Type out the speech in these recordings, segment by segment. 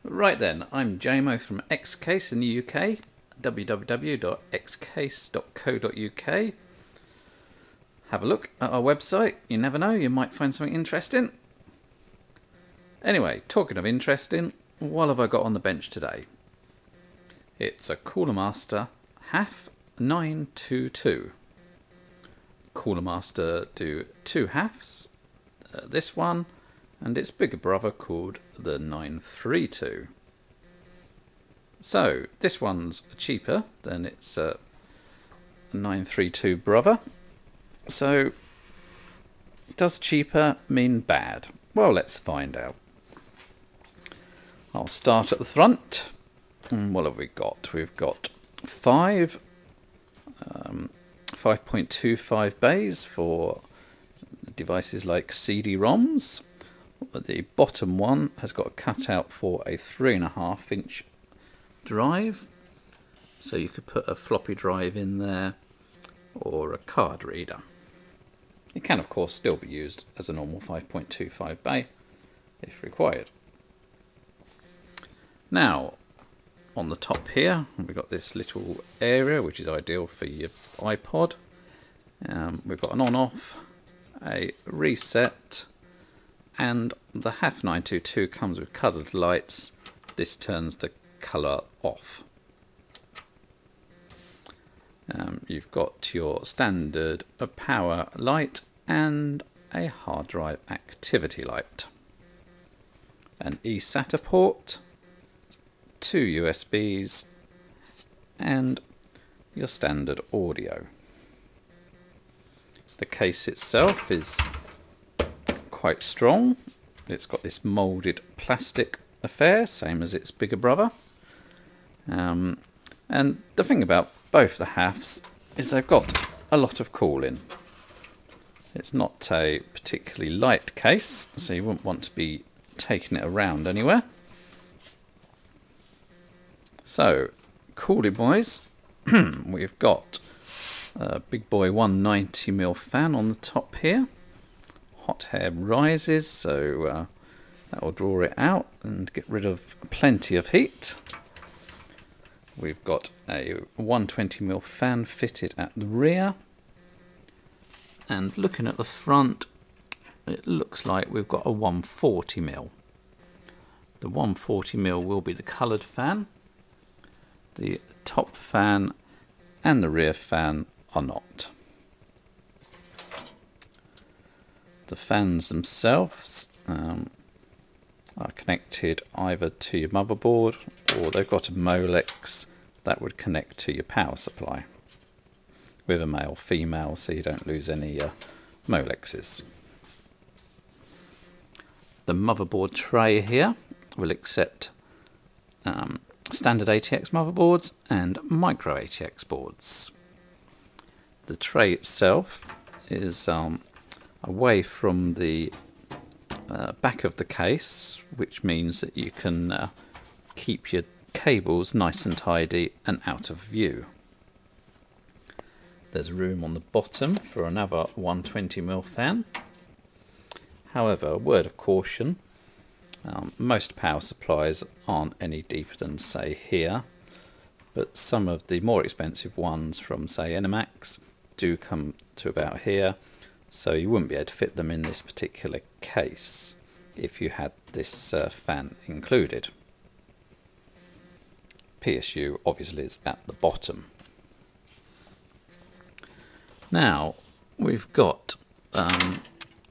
Right then, I'm JMO from Xcase in the UK, www.xcase.co.uk. Have a look at our website, you never know, you might find something interesting. Anyway, talking of interesting, what have I got on the bench today? It's a Coolermaster Haf 922. Coolermaster do two Hafs, this one and its bigger brother called the 932. So this one's cheaper than its 932 brother. So does cheaper mean bad? Well, let's find out. I'll start at the front. And what have we got? We've got 5.25 bays for devices like CD-ROMs. The bottom one has got a cutout for a 3.5-inch drive, so you could put a floppy drive in there or a card reader. It can of course still be used as a normal 5.25 bay if required. Now on the top here we've got this little area which is ideal for your iPod. We've got an on-off, a reset, and the Haf 922 comes with coloured lights. This turns the colour off. You've got your standard power light and a hard drive activity light, an eSATA port, two USBs, and your standard audio. The case itself is quite strong. It's got this moulded plastic affair, same as its bigger brother. And the thing about both the Hafs is they've got a lot of cooling. It's not a particularly light case, so you wouldn't want to be taking it around anywhere. So, cooling wise, we've got a big boy 190mm fan on the top here. Hot air rises, so that will draw it out and get rid of plenty of heat. We've got a 120mm fan fitted at the rear, and looking at the front it looks like we've got a 140mm. The 140mm will be the coloured fan. The top fan and the rear fan are not. The fans themselves are connected either to your motherboard or they've got a Molex that would connect to your power supply with a male female, so you don't lose any Molexes. The motherboard tray here will accept standard ATX motherboards and micro ATX boards. The tray itself is away from the back of the case, which means that you can keep your cables nice and tidy and out of view. There's room on the bottom for another 120mm fan. However, a word of caution, most power supplies aren't any deeper than say here, but some of the more expensive ones from say Enimax do come to about here, so you wouldn't be able to fit them in this particular case if you had this fan included. PSU obviously is at the bottom. Now we've got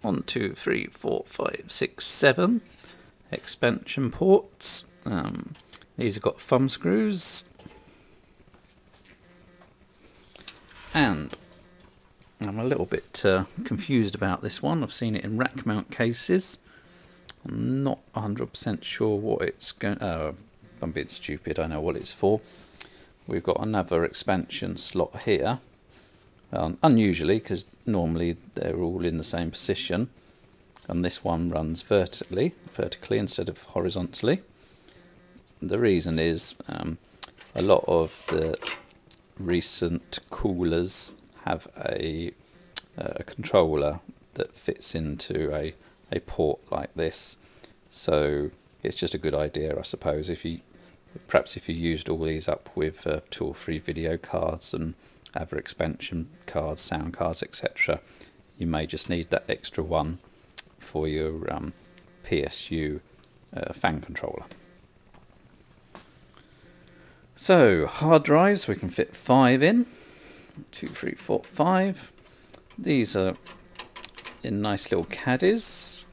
1, 2, 3, 4, 5, 6, 7 expansion ports. These have got thumb screws, and I'm a little bit confused about this one. I've seen it in rack mount cases. I'm not 100% sure what it's going. I'm being stupid. I know what it's for. We've got another expansion slot here. Unusually, because normally they're all in the same position, and this one runs vertically instead of horizontally. The reason is a lot of the recent coolers have a controller that fits into a port like this, so it's just a good idea, I suppose, if you perhaps if you used all these up with 2 or 3 video cards and other expansion cards, sound cards, etc., you may just need that extra one for your PSU fan controller. So hard drives, we can fit 5 in. 2, 3, 4, 5. These are in nice little caddies.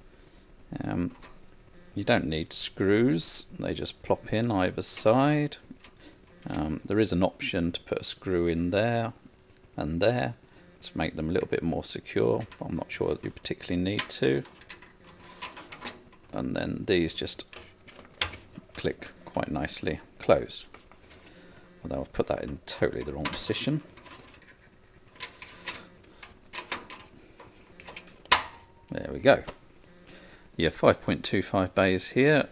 You don't need screws, they just plop in either side. There is an option to put a screw in there and there to make them a little bit more secure, but I'm not sure that you particularly need to. And then these just click quite nicely closed. Although I've put that in totally the wrong position. There we go. Your 5.25 bays here.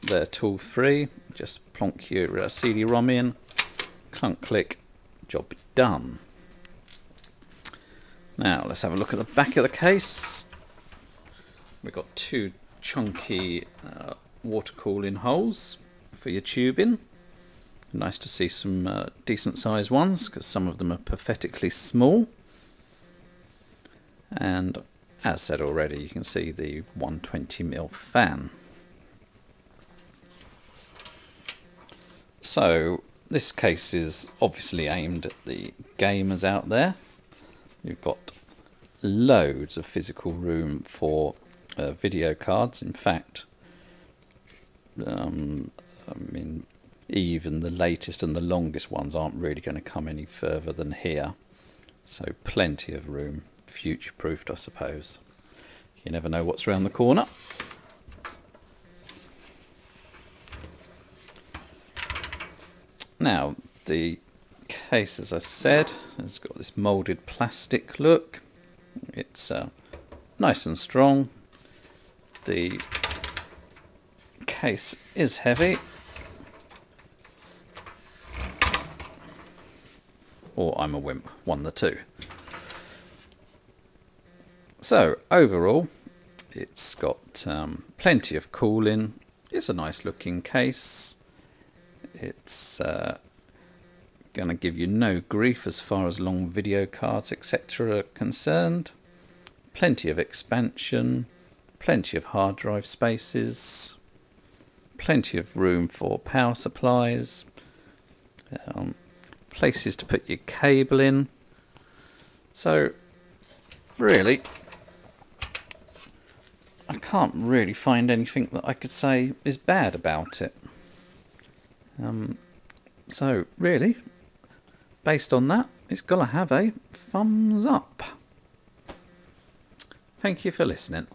They're tool free. Just plonk your CD-ROM in, clunk click, job done. Now let's have a look at the back of the case. We've got 2 chunky water cooling holes for your tubing. Nice to see some decent sized ones, because some of them are pathetically small. And as said already, you can see the 120mm fan. So this case is obviously aimed at the gamers out there. You've got loads of physical room for video cards. In fact, I mean, even the latest and the longest ones aren't really going to come any further than here. So plenty of room, future-proofed, I suppose. You never know what's around the corner. Now, the case, as I said, has got this moulded plastic look. It's nice and strong. The case is heavy. Or I'm a wimp, one of the two. So overall, it's got plenty of cooling. It's a nice looking case. It's going to give you no grief as far as long video cards, etc. are concerned. Plenty of expansion, plenty of hard drive spaces, plenty of room for power supplies, places to put your cable in. So really, I can't really find anything that I could say is bad about it. So really, based on that, it's got to have a thumbs up. Thank you for listening.